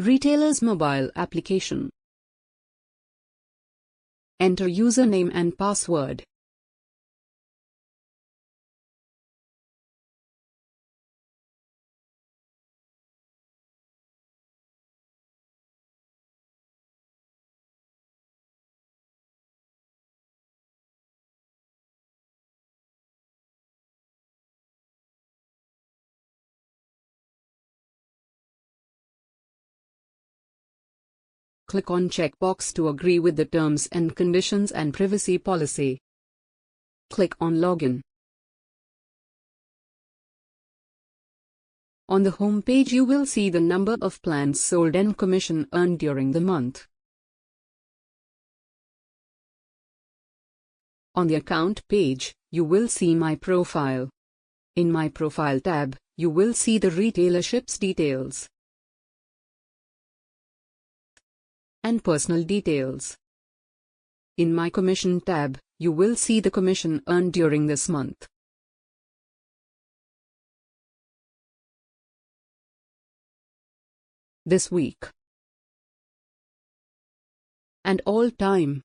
Retailer's mobile application. Enter username and password. Click on checkbox to agree with the terms and conditions and privacy policy. Click on Login. On the home page you will see the number of plans sold and commission earned during the month. On the account page, you will see My Profile. In My Profile tab, you will see the retailership's details and personal details. In My Commission tab, you will see the commission earned during this month. This week and all time.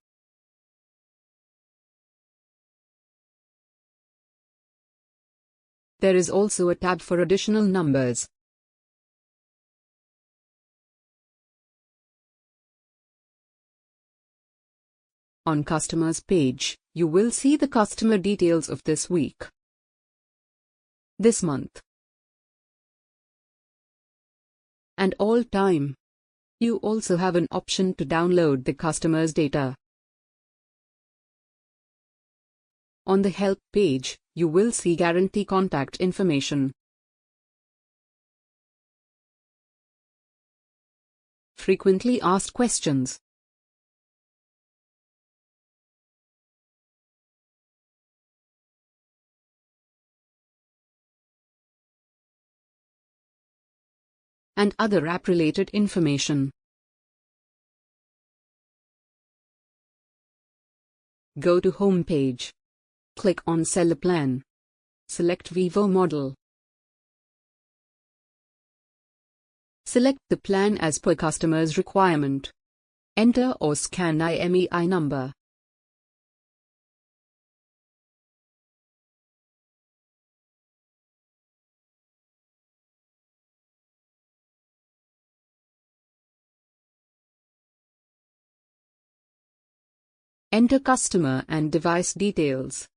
There is also a tab for additional numbers. On Customers page, you will see the customer details of this week, this month, and all time. You also have an option to download the customer's data. On the Help page, you will see guarantee contact information, frequently asked questions, and other app-related information. Go to Home page. Click on Sell a Plan. Select Vivo model. Select the plan as per customer's requirement. Enter or scan IMEI number. Enter customer and device details.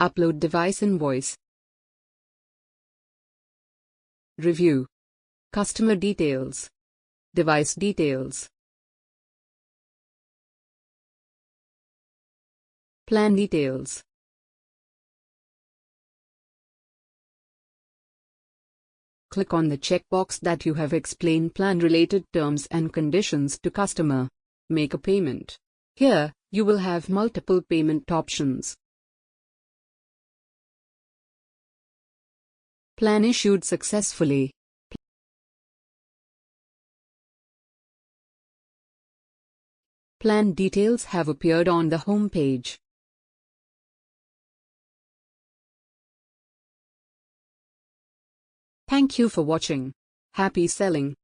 Upload device invoice. Review. Customer details. Device details. Plan details. Click on the checkbox that you have explained plan-related terms and conditions to customer. Make a payment. Here, you will have multiple payment options. Plan issued successfully. Plan details have appeared on the home page. Thank you for watching. Happy selling.